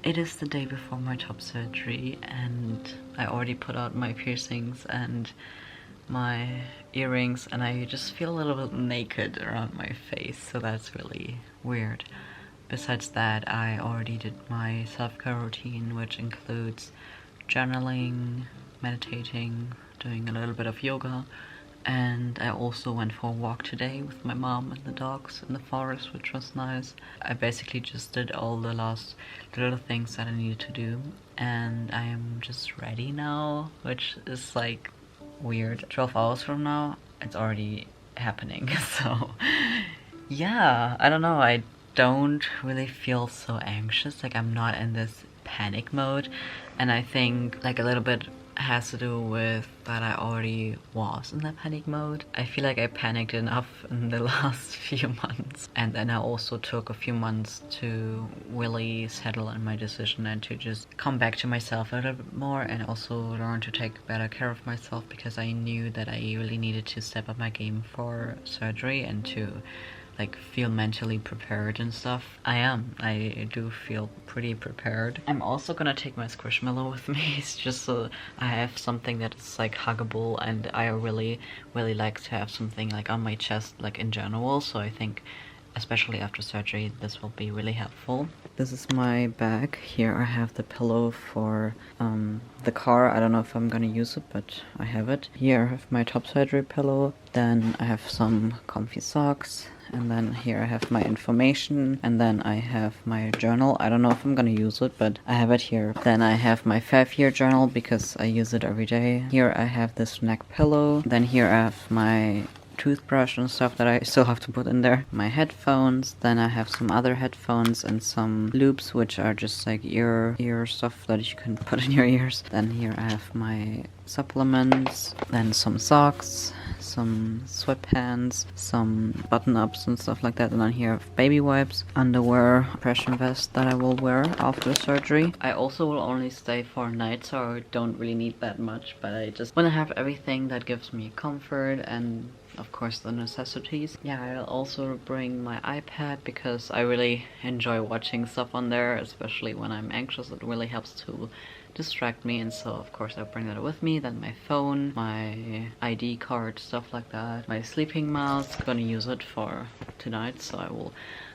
It is the day before my top surgery and I already put out my piercings and my earrings, and I just feel a little bit naked around my face, so that's really weird. Besides that, I already did my self-care routine, which includes journaling, meditating, doing a little bit of yoga, and I also went for a walk today with my mom and the dogs in the forest, which was nice. I basically just did all the last little things that I needed to do, and I am just ready now, which is like weird. 12 hours from now, it's already happening. So yeah, I don't know, I don't really feel so anxious. Like, I'm not in this panic mode, and I think like a little bit has to do with that I already was in that panic mode. I feel like I panicked enough in the last few months, and then I also took a few months to really settle in my decision and to just come back to myself a little bit more, and also learn to take better care of myself, because I knew that I really needed to step up my game for surgery and to like feel mentally prepared and stuff. I do feel pretty prepared. I'm also gonna take my squishmallow with me. It's just so I have something that is like huggable, and I really like to have something like on my chest, like in general, so I think especially after surgery this will be really helpful. This is my bag. Here I have the pillow for the car. I don't know if I'm gonna use it, but I have it. Here I have my top surgery pillow. Then I have some comfy socks. And then here I have my information, and then I have my journal. I don't know if I'm gonna use it, but I have it here. Then I have my 5-year journal because I use it every day. Here I have this neck pillow. Then here I have my toothbrush and stuff that I still have to put in there. My headphones. Then I have some other headphones and some loops, which are just like ear stuff that you can put in your ears. Then here I have my supplements, then some socks, some sweatpants, some button-ups and stuff like that, and then here I have baby wipes, underwear, compression vest that I will wear after surgery. I also will only stay for a night, so I don't really need that much, but I just want to have everything that gives me comfort and of course the necessities. Yeah, I'll also bring my iPad because I really enjoy watching stuff on there, especially when I'm anxious. It really helps to distract me, and so of course I'll bring that with me. Then my phone, my ID card, stuff like that. My sleeping mask, gonna use it for tonight, so I will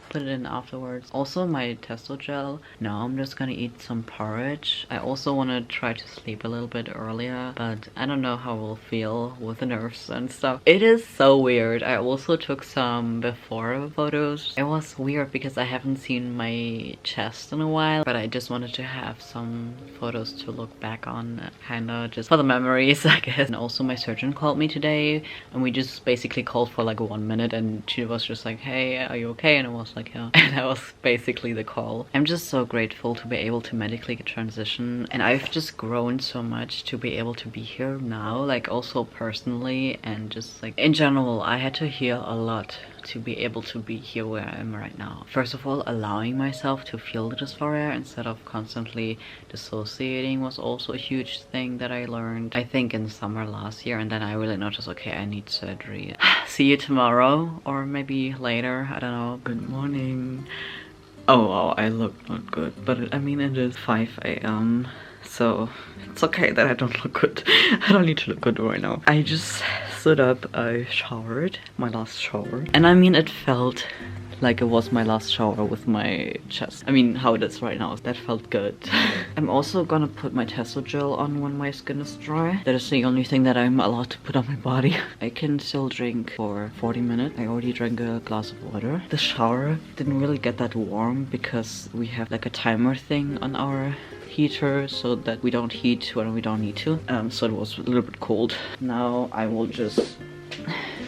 put it in afterwards. Also my testo gel. Now I'm just gonna eat some porridge. I also want to try to sleep a little bit earlier, but I don't know how I'll feel with the nerves and stuff. It is so weird. I also took some before photos. It was weird because I haven't seen my chest in a while, but I just wanted to have some photos to look back on, kinda just for the memories, I guess. And also my surgeon called me today, and we just basically called for like 1 minute, and she was just like, hey, are you okay? And I was like, yeah. And that was basically the call. I'm just so grateful to be able to medically transition, and I've just grown so much to be able to be here now, like also personally and just like in general. I had to heal a lot to be able to be here where I am right now. First of all, allowing myself to feel the dysphoria instead of constantly dissociating was also a huge thing that I learned, I think, in summer last year, and then I really noticed, okay, I need surgery. See you tomorrow, or maybe later, I don't know. Good morning. Oh wow, I look not good, but I mean it is 5 AM, so it's okay that I don't look good. I don't need to look good right now. I just stood up, I showered, my last shower, and I mean it felt like it was my last shower with my chest. I mean how it is right now, that felt good. I'm also gonna put my testo gel on when my skin is dry. That is the only thing that I'm allowed to put on my body. I can still drink for 40 minutes. I already drank a glass of water. The shower didn't really get that warm because we have like a timer thing on our heater so that we don't heat when we don't need to. So it was a little bit cold. Now I will just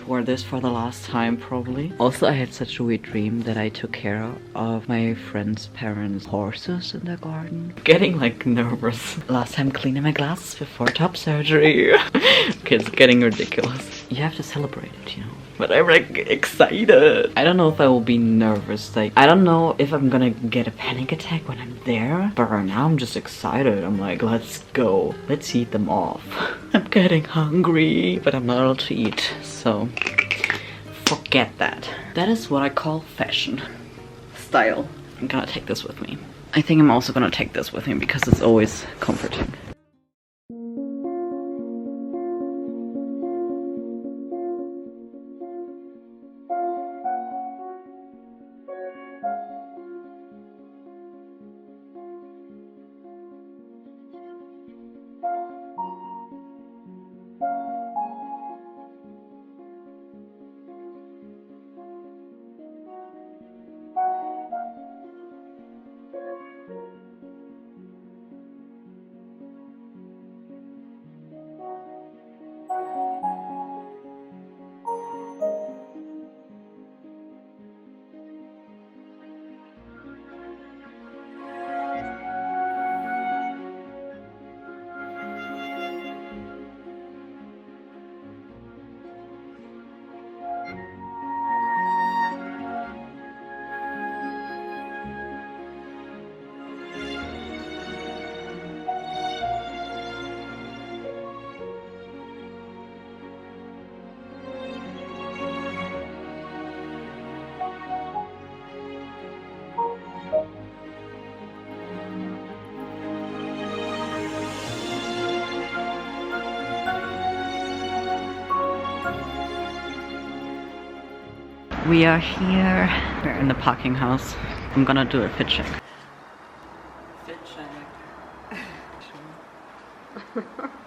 wear this for the last time probably. Also, I had such a weird dream that I took care of my friend's parents' horses in their garden. Getting like nervous. Last time cleaning my glasses before top surgery. Okay, it's getting ridiculous. You have to celebrate it, you know. But I'm like excited. I don't know if I will be nervous. Like, I don't know if I'm gonna get a panic attack when I'm there. But right now I'm just excited. I'm like, let's go. Let's eat them off. I'm getting hungry, but I'm not allowed to eat. So forget that. That is what I call fashion. Style. I'm gonna take this with me. I think I'm also gonna take this with me because it's always comforting. We are here. We're in the parking house. I'm gonna do a fit check. Fit check. 3,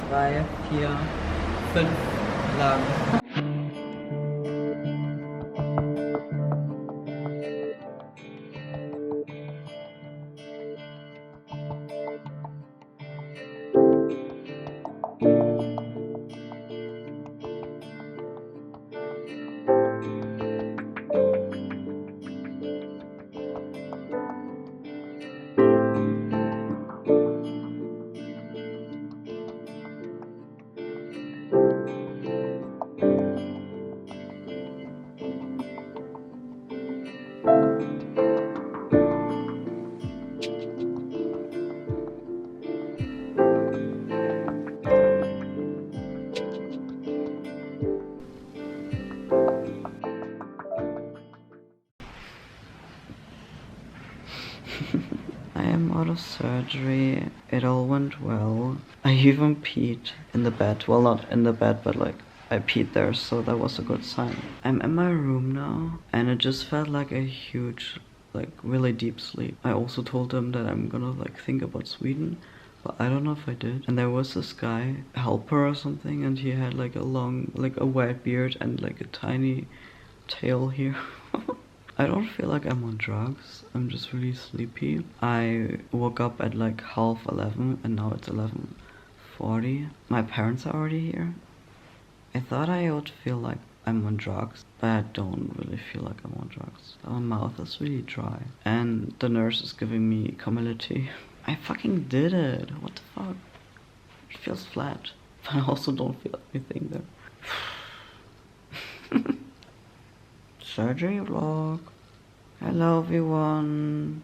4, 5 lang. I am out of surgery. It all went well. I even peed in the bed. Well, not in the bed, but like I peed there, so that was a good sign. I'm in my room now, and it just felt like a huge, like really deep sleep. I also told them that I'm gonna like think about Sweden, but I don't know if I did. And there was this guy, helper or something, and he had like a long, like a white beard and like a tiny tail here. I don't feel like I'm on drugs. I'm just really sleepy. I woke up at like 11:30 and now it's 11:40. My parents are already here. I thought I would feel like I'm on drugs, but I don't really feel like I'm on drugs. My mouth is really dry and the nurse is giving me Camillity. I fucking did it. What the fuck? It feels flat, but I also don't feel anything there. Surgery vlog. Hello everyone.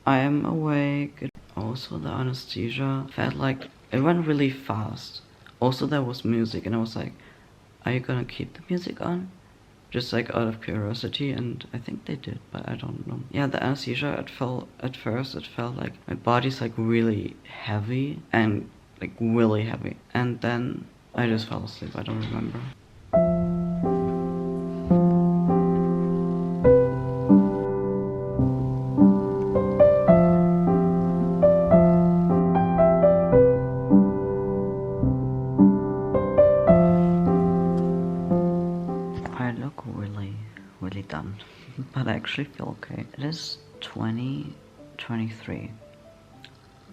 I am awake. Also the anesthesia felt like it went really fast. Also there was music and I was like, are you gonna keep the music on? Just like out of curiosity, and I think they did, but I don't know. Yeah, the anesthesia, at first it felt like my body's like really heavy and like really heavy. And then I just fell asleep, I don't remember. Really done, but I actually feel okay. It is 20:23.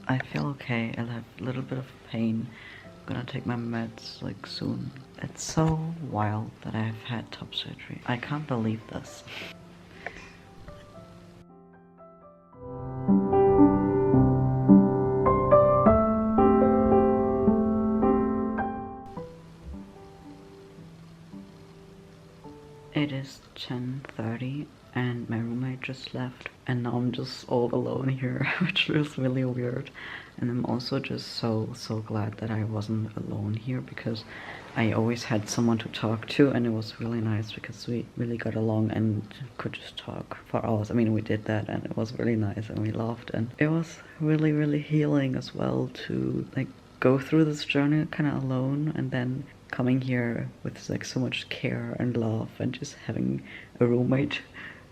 I feel okay. I'll have a little bit of pain. I'm gonna take my meds like soon. It's so wild that I've had top surgery. I can't believe this. It is 10:30 and my roommate just left. And now I'm just all alone here, which feels really weird. And I'm also just so glad that I wasn't alone here, because I always had someone to talk to, and it was really nice because we really got along and could just talk for hours. I mean, we did that and it was really nice and we laughed, and it was really healing as well to like go through this journey kind of alone, and then coming here with like so much care and love, and just having a roommate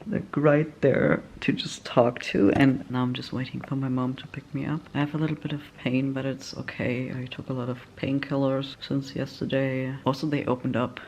like right there to just talk to. And now I'm just waiting for my mom to pick me up. I have a little bit of pain, but it's okay. I took a lot of painkillers since yesterday. Also, they opened up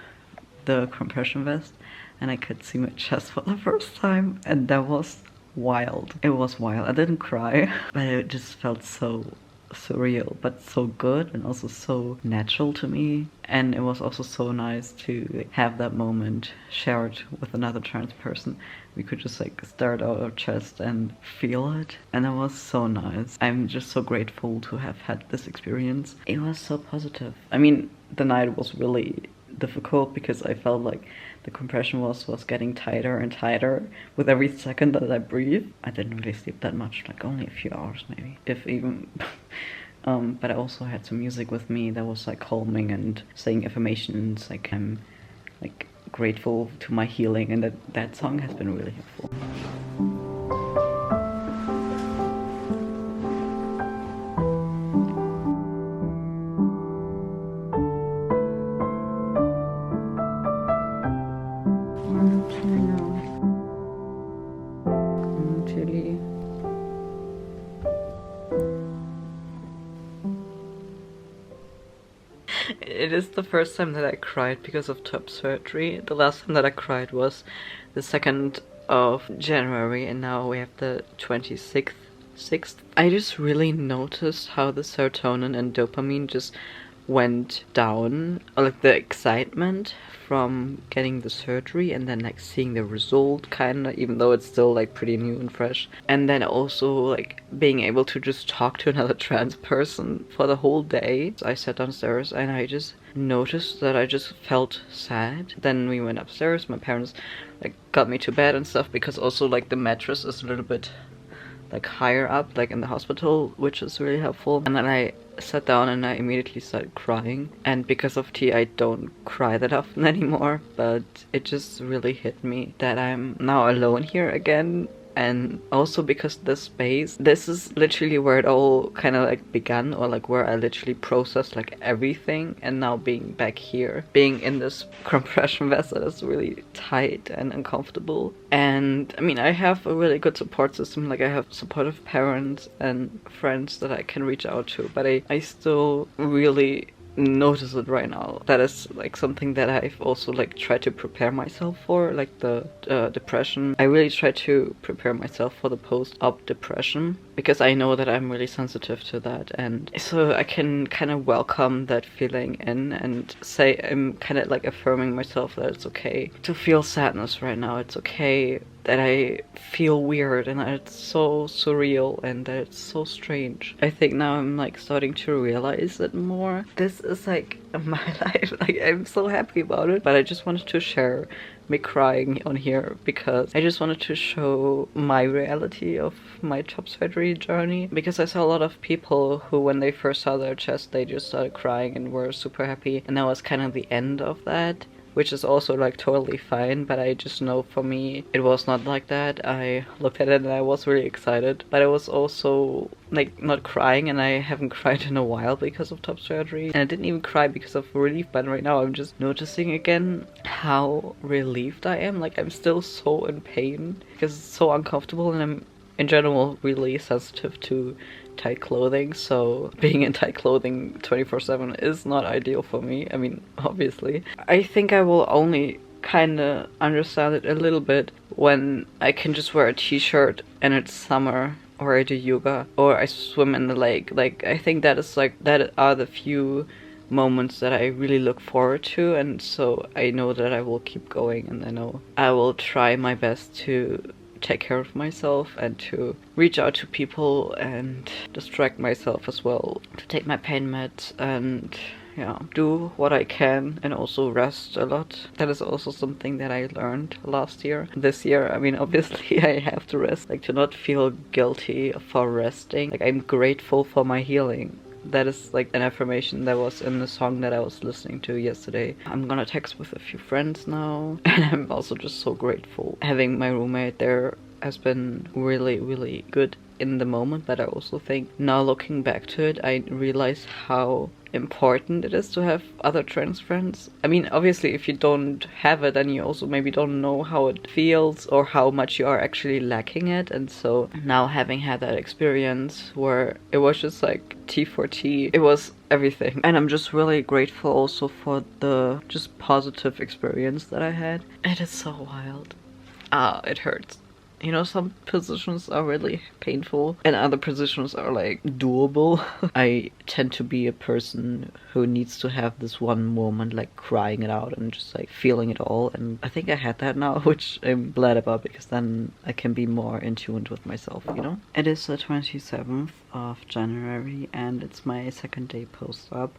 the compression vest and I could see my chest for the first time, and that was wild. It was wild. I didn't cry, but it just felt so surreal, but so good, and also so natural to me. And it was also so nice to have that moment shared with another trans person. We could just like stare out our chest and feel it, and it was so nice. I'm just so grateful to have had this experience. It was so positive. I mean, the night was really difficult because I felt like the compression was getting tighter and tighter with every second that I breathe. I didn't really sleep that much, like only a few hours maybe, if even. But I also had some music with me that was like calming and saying affirmations, like I'm like grateful to my healing, and that song has been really helpful. It is the first time that I cried because of top surgery. The last time that I cried was the 2nd of January, and now we have the 26th. I just really noticed how the serotonin and dopamine just went down, or like the excitement from getting the surgery and then like seeing the result, kind of, even though it's still like pretty new and fresh. And then also like being able to just talk to another trans person for the whole day. I sat downstairs and I just noticed that I just felt sad. Then we went upstairs, my parents like got me to bed and stuff, because also like the mattress is a little bit like higher up, like in the hospital, which is really helpful. And then I sat down and I immediately started crying. And because of tea, I don't cry that often anymore, but it just really hit me that I'm now alone here again. And also because this space, this is literally where it all kind of like began, or like where I literally processed like everything. And now being back here, being in this compression vest that is really tight and uncomfortable. And I mean, I have a really good support system. Like I have supportive parents and friends that I can reach out to, but I still really notice it right now. That is like something that I've also like tried to prepare myself for, like the depression. I really try to prepare myself for the post-op depression, because I know that I'm really sensitive to that, and so I can kind of welcome that feeling in and say, I'm kind of like affirming myself that it's okay to feel sadness right now. It's okay that I feel weird and that it's so surreal and that it's so strange. I think now I'm like starting to realize it more. This is like my life. Like I'm so happy about it, but I just wanted to share me crying on here because I just wanted to show my reality of my top surgery journey, because I saw a lot of people who, when they first saw their chest, they just started crying and were super happy, and that was kind of the end of that, which is also like totally fine. But I just know for me it was not like that. I looked at it and I was really excited, but I was also like not crying, and I haven't cried in a while because of top surgery, and I didn't even cry because of relief. But right now I'm just noticing again how relieved I am. Like I'm still so in pain because it's so uncomfortable, and I'm in general really sensitive to tight clothing, so being in tight clothing 24/7 is not ideal for me. I mean, obviously. I think I will only kind of understand it a little bit when I can just wear a t-shirt and it's summer, or I do yoga, or I swim in the lake. Like, I think that is like, that are the few moments that I really look forward to, and so I know that I will keep going, and I know I will try my best to take care of myself and to reach out to people and distract myself as well, to take my pain meds, and yeah, do what I can and also rest a lot. That is also something that I learned last year. This year, I mean, obviously I have to rest, like to not feel guilty for resting. Like I'm grateful for my healing. That is like an affirmation that was in the song that I was listening to yesterday. I'm gonna text with a few friends now, and I'm also just so grateful. Having my roommate there has been really, really good in the moment, but I also think now looking back to it, I realize how important it is to have other trans friends. I mean, obviously, if you don't have it, then you also maybe don't know how it feels or how much you are actually lacking it. And so now having had that experience where it was just like T for T, it was everything. And I'm just really grateful also for the just positive experience that I had. It is so wild. It hurts. You know, some positions are really painful and other positions are like doable. I tend to be a person who needs to have this one moment like crying it out and just like feeling it all. And I think I had that now, which I'm glad about because then I can be more in tune with myself, you know? It is the 27th of January and it's my second day post-op.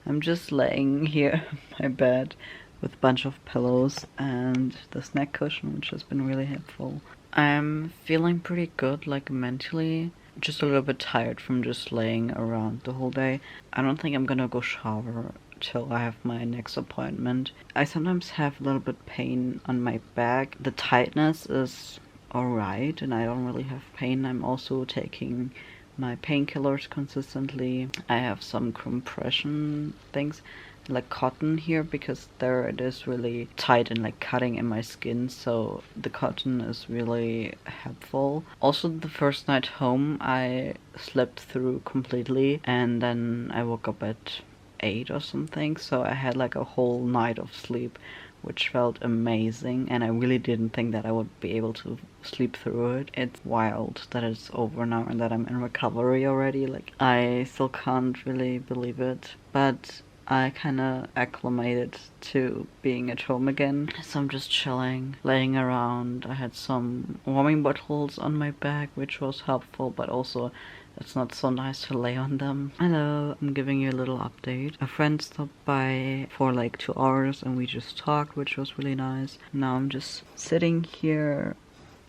I'm just laying here in my bed with a bunch of pillows and the snack cushion, which has been really helpful. I'm feeling pretty good, like mentally, just a little bit tired from just laying around the whole day. I don't think I'm gonna go shower till I have my next appointment. I sometimes have a little bit pain on my back. The tightness is alright and I don't really have pain. I'm also taking my painkillers consistently. I have some compression things like cotton here because there it is really tight and like cutting in my skin, so the cotton is really helpful. Also the first night home I slept through completely and then I woke up at 8 or something, so I had like a whole night of sleep which felt amazing and I really didn't think that I would be able to sleep through it. It's wild that it's over now and that I'm in recovery already. Like I still can't really believe it, but I kind of acclimated to being at home again. So I'm just chilling, laying around. I had some warming bottles on my back, which was helpful, but also it's not so nice to lay on them. Hello, I'm giving you a little update. A friend stopped by for like 2 hours and we just talked, which was really nice. Now I'm just sitting here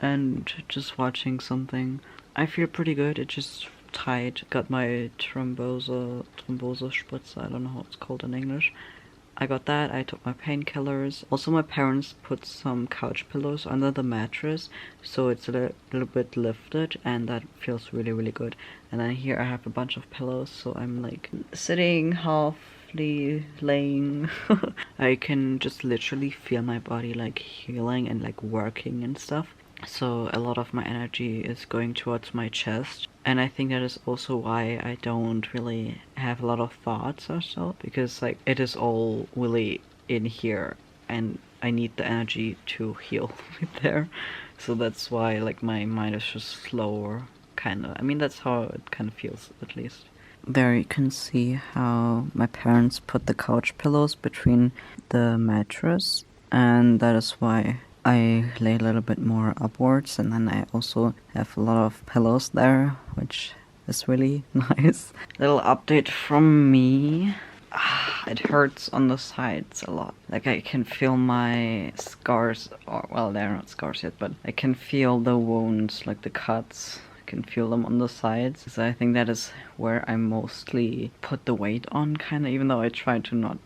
and just watching something. I feel pretty good. It just tight. Got my thrombose spritzer, I don't know how it's called in English. I got that. I took my painkillers. Also my parents put some couch pillows under the mattress so it's a little bit lifted and that feels really, really good. And then here I have a bunch of pillows, so I'm like sitting halfly laying. I can just literally feel my body like healing and like working and stuff. So a lot of my energy is going towards my chest. And I think that is also why I don't really have a lot of thoughts or so. Because like it is all really in here and I need the energy to heal there. So that's why like my mind is just slower, kind of. I mean, that's how it kind of feels at least. There you can see how my parents put the couch pillows between the mattress. And that is why I lay a little bit more upwards, and then I also have a lot of pillows there, which is really nice. Little update from me. It hurts on the sides a lot. Like I can feel my scars, or well, they're not scars yet, but I can feel the wounds, like the cuts. I can feel them on the sides. So I think that is where I mostly put the weight on, kind of, even though I try to not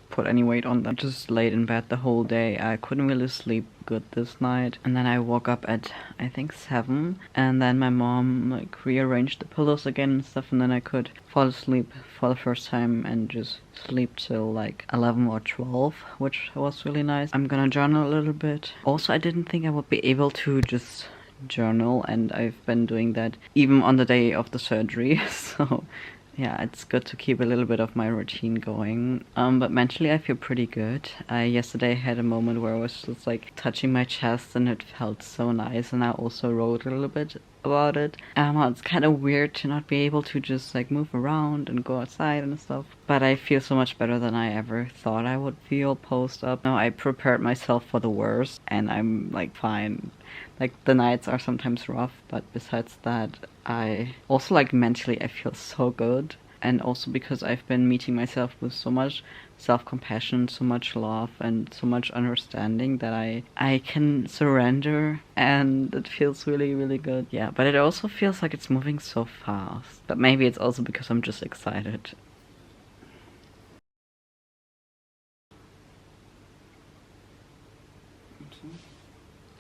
put any weight on them. Just laid in bed the whole day. I couldn't really sleep good this night, and then I woke up at I think 7, and then my mom like rearranged the pillows again and stuff, and then I could fall asleep for the first time and just sleep till like 11 or 12, which was really nice. I'm gonna journal a little bit. Also, I didn't think I would be able to just journal, and I've been doing that even on the day of the surgery. So yeah, it's good to keep a little bit of my routine going. But mentally I feel pretty good. I yesterday had a moment where I was just like touching my chest and it felt so nice, and I also wrote a little bit about it. It's kind of weird to not be able to just like move around and go outside and stuff, but I feel so much better than I ever thought I would feel post-op. Now I prepared myself for the worst and I'm like fine. Like the nights are sometimes rough, but besides that, I also like mentally I feel so good. and also because I've been meeting myself with so much self-compassion, so much love, and so much understanding that I can surrender, and it feels really, really good. Yeah, but it also feels like it's moving so fast. But maybe it's also because I'm just excited.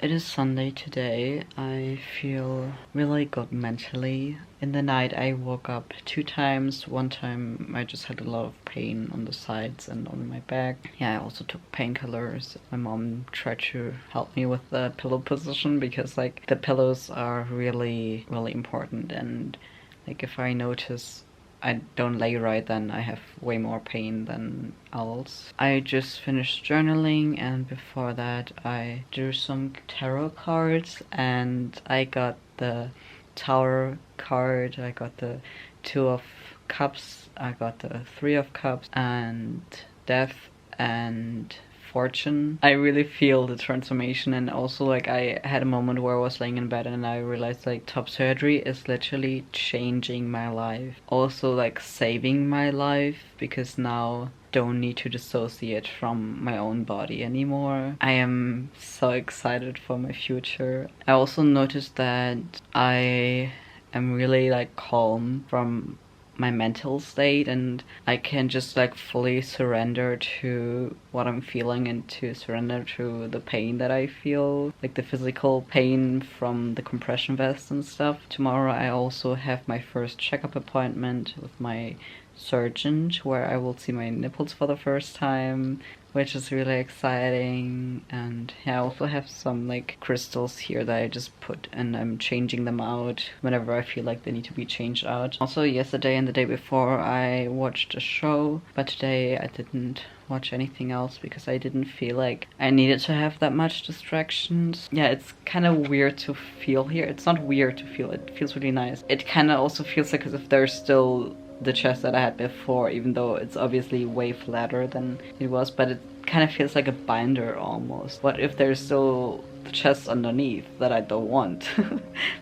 It is Sunday today. I feel really good mentally. In the night I woke up 2 times. One time I just had a lot of pain on the sides and on my back. Yeah, I also took painkillers. My mom tried to help me with the pillow position because like the pillows are really, really important, and like if I notice I don't lay right, then I have way more pain than else. I just finished journaling, and before that I drew some tarot cards, and I got the Tower card, I got the Two of Cups, I got the Three of Cups, and Death, and Fortune. I really feel the transformation, and also like I had a moment where I was laying in bed and I realized like top surgery is literally changing my life. Also like saving my life, because now don't need to dissociate from my own body anymore. I am so excited for my future. I also noticed that I am really like calm from my mental state, and I can just like fully surrender to what I'm feeling and to surrender to the pain that I feel, like the physical pain from the compression vest and stuff. Tomorrow I also have my first checkup appointment with my surgeon, where I will see my nipples for the first time, which is really exciting. And yeah, I also have some like crystals here that I just put, and I'm changing them out whenever I feel like they need to be changed out. Also yesterday and the day before I watched a show, but today I didn't watch anything else because I didn't feel like I needed to have that much distractions. Yeah, it's kind of weird to feel here. It's not weird to feel, it feels really nice. It kind of also feels like as if there's still the chest that I had before, even though it's obviously way flatter than it was, but it kind of feels like a binder almost. What if there's still the chest underneath that I don't want?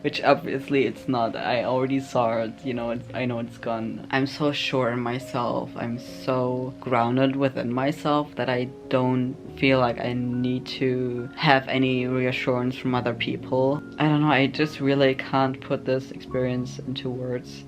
Which obviously it's not. I already saw it, you know, I know it's gone. I'm so sure in myself, I'm so grounded within myself that I don't feel like I need to have any reassurance from other people. I don't know, I just really can't put this experience into words.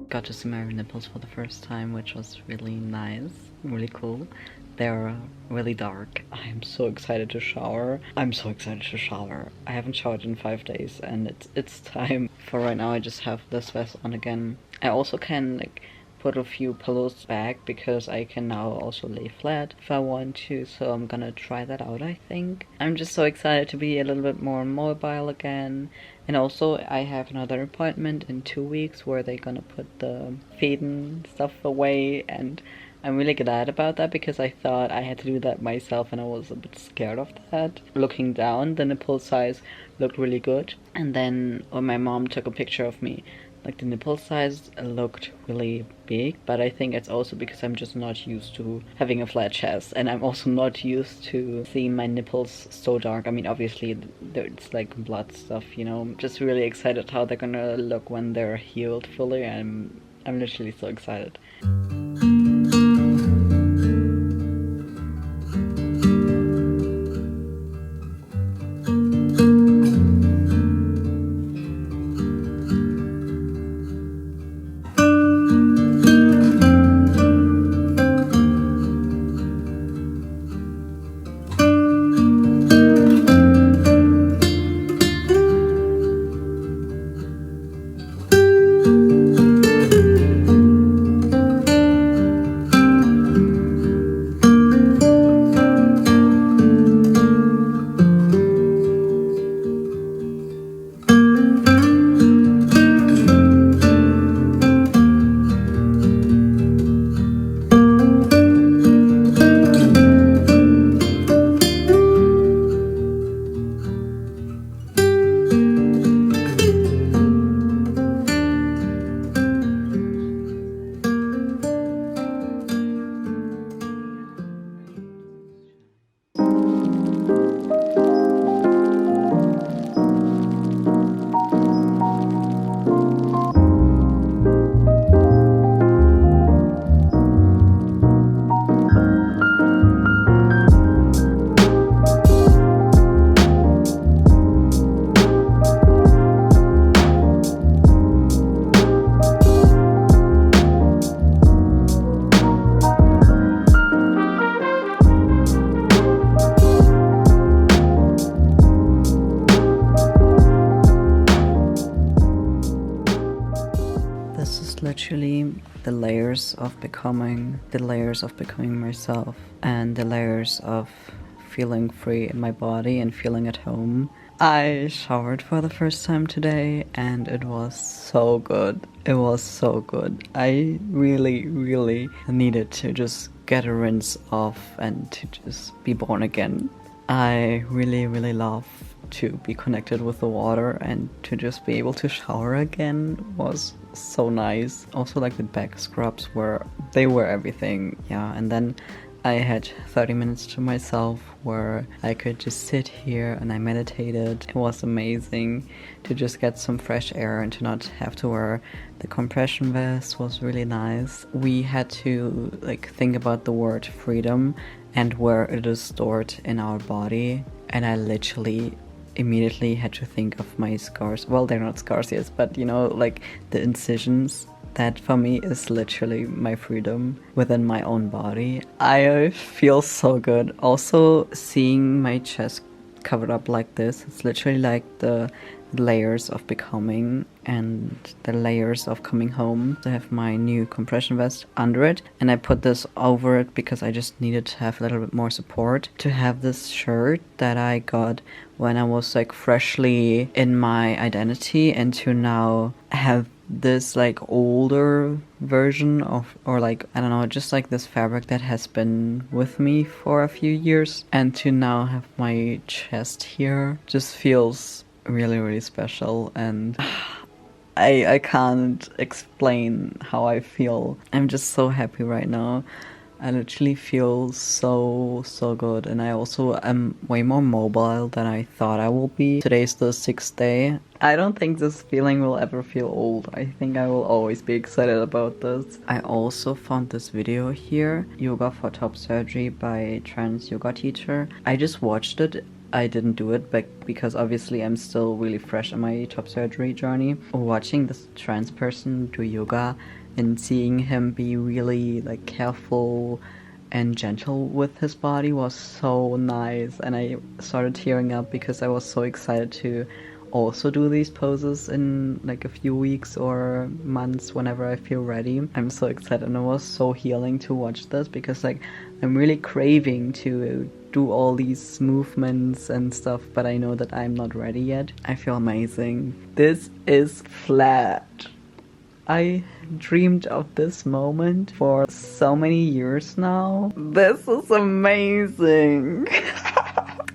Got to see my nipples for the first time, which was really nice, really cool. They're really dark. I'm so excited to shower. I haven't showered in 5 days, and it's time. For right now I just have this vest on again. I also can like put a few pillows back because I can now also lay flat if I want to, so I'm gonna try that out, I think. I'm just so excited to be a little bit more mobile again. And also I have another appointment in 2 weeks where they're gonna put the feeding stuff away, and I'm really glad about that because I thought I had to do that myself and I was a bit scared of that. Looking down, the nipple size looked really good, and then when my mom took a picture of me, like the nipple size looked really big, but I think it's also because I'm just not used to having a flat chest, and I'm also not used to seeing my nipples so dark. I mean, obviously it's like blood stuff, you know. I'm just really excited how they're gonna look when they're healed fully. I'm literally so excited. layers of becoming, the layers of becoming myself, and the layers of feeling free in my body and feeling at home. I showered for the first time today and it was so good. It was so good. I really, really needed to just get a rinse off and to just be born again. I really, really love to be connected with the water, and to just be able to shower again was so nice. Also, like, the back scrubs were everything. Yeah, and then I had 30 minutes to myself where I could just sit here and I meditated. It was amazing to just get some fresh air and to not have to wear the compression vest. Was really nice. We had to like think about the word freedom and where it is stored in our body, and I literally immediately had to think of my scars. Well, they're not scars yet, but you know, like the incisions. That for me is literally my freedom within my own body. I feel so good. Also, seeing my chest covered up like this, it's literally like the layers of becoming and the layers of coming home. I have my new compression vest under it, and I put this over it because I just needed to have a little bit more support. To have this shirt that I got when I was like freshly in my identity, and to now have this like older version of, or like, I don't know, just like this fabric that has been with me for a few years, and to now have my chest here just feels really, really special. And I can't explain how I feel. I'm just so happy right now. I literally feel so good, and I also am way more mobile than I thought I will be. Today's the 6th day. I don't think this feeling will ever feel old. I think I will always be excited about this. I also found this video here, Yoga for Top Surgery by trans yoga teacher. I just watched it. I didn't do it, but because obviously I'm still really fresh on my top surgery journey. Watching this trans person do yoga and seeing him be really like careful and gentle with his body was so nice, and I started tearing up because I was so excited to also do these poses in like a few weeks or months whenever I feel ready. I'm so excited, and it was so healing to watch this because like I'm really craving to do all these movements and stuff, but I know that I'm not ready yet. I feel amazing. This is flat. I dreamed of this moment for so many years now. This is amazing.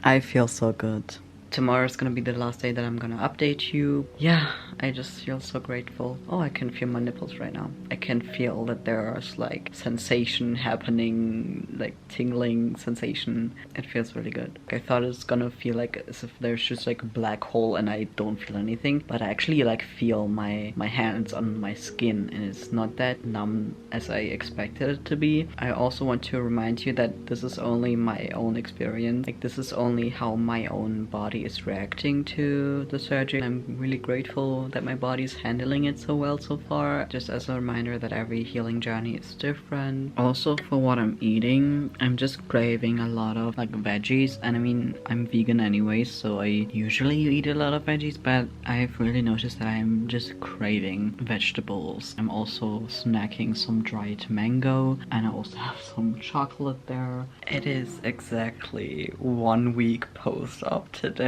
I feel so good. Tomorrow is gonna be the last day that I'm gonna update you. Yeah, I just feel so grateful. Oh, I can feel my nipples right now. I can feel that there's like sensation happening, like tingling sensation. It feels really good. I thought it's gonna feel like as if there's just like a black hole and I don't feel anything, but I actually like feel my hands on my skin, and it's not that numb as I expected it to be. I also want to remind you that this is only my own experience. Like, this is only how my own body is reacting to the surgery. I'm really grateful that my body is handling it so well so far. Just as a reminder that every healing journey is different. Also, for what I'm eating, I'm just craving a lot of like veggies, and I mean, I'm vegan anyway, so I usually eat a lot of veggies, but I've really noticed that I'm just craving vegetables. I'm also snacking some dried mango, and I also have some chocolate there. It is exactly 1 week post-op today.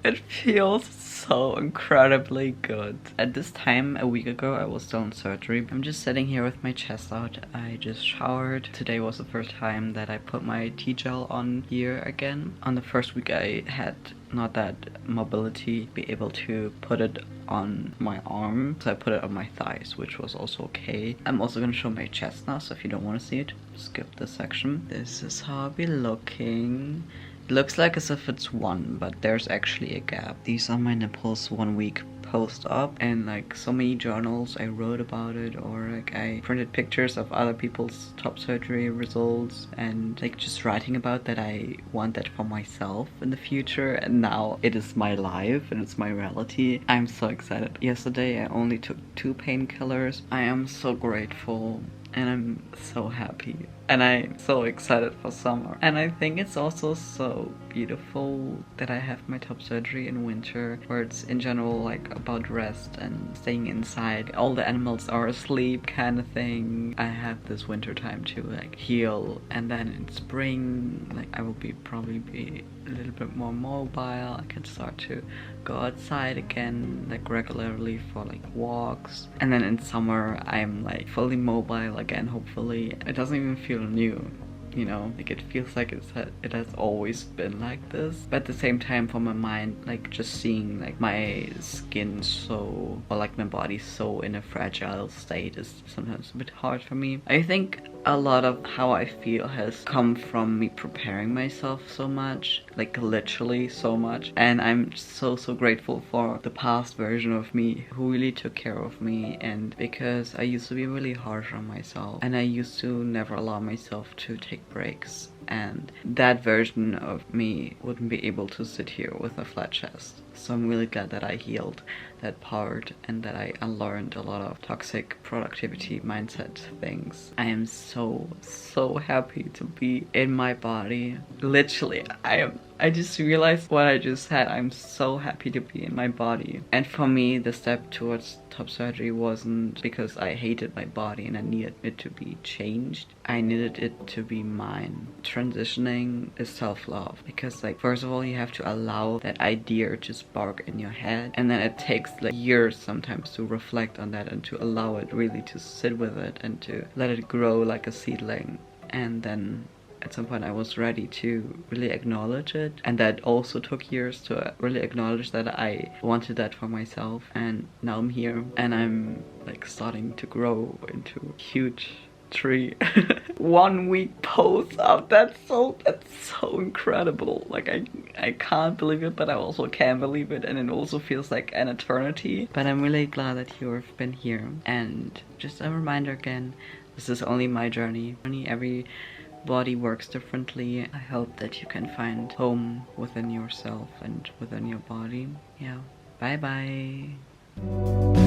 It feels so incredibly good. At this time a week ago I was still in surgery. I'm just sitting here with my chest out. I just showered. Today was the first time that I put my T-gel on here again. On the first week I had not that mobility be able to put it on my arm, so I put it on my thighs, which was also okay. I'm also gonna show my chest now, so if you don't want to see it, skip this section. This is how I'll be looking. It looks like as if it's one, but there's actually a gap. These are my nipples 1 week post-op, and like so many journals I wrote about it, or like I printed pictures of other people's top surgery results, and like just writing about that I want that for myself in the future, and now it is my life and it's my reality. I'm so excited. Yesterday I only took 2 painkillers. I am so grateful and I'm so happy. And I'm so excited for summer. And I think it's also so beautiful that I have my top surgery in winter, where it's in general like about rest and staying inside. All the animals are asleep kind of thing. I have this winter time to like heal, and then in spring like I will probably be a little bit more mobile. I can start to go outside again like regularly for like walks, and then in summer I'm like fully mobile again, hopefully. It doesn't even feel new, you know, like it feels like it has always been like this. But at the same time, for my mind, like just seeing like my skin so, or like my body so in a fragile state is sometimes a bit hard for me. I think a lot of how I feel has come from me preparing myself so much, like literally so much. And I'm so grateful for the past version of me who really took care of me. And because I used to be really harsh on myself, and I used to never allow myself to take breaks, and that version of me wouldn't be able to sit here with a flat chest. So I'm really glad that I healed that part and that I unlearned a lot of toxic productivity mindset things. I am so happy to be in my body. Literally, I just realized what I just said. I'm so happy to be in my body. And for me, the step towards top surgery wasn't because I hated my body and I needed it to be changed. I needed it to be mine. Transitioning is self-love, because like first of all you have to allow that idea to spark in your head, and then it takes like years sometimes to reflect on that and to allow it really to sit with it and to let it grow like a seedling. And then at some point I was ready to really acknowledge it, and that also took years to really acknowledge that I wanted that for myself. And now I'm here and I'm like starting to grow into a huge tree. 1 week post up, that's so incredible. Like I can't believe it, but I also can believe it, and it also feels like an eternity. But I'm really glad that you have been here. And just a reminder again, this is only my journey. Every body works differently. I hope that you can find home within yourself and within your body. Yeah, bye bye.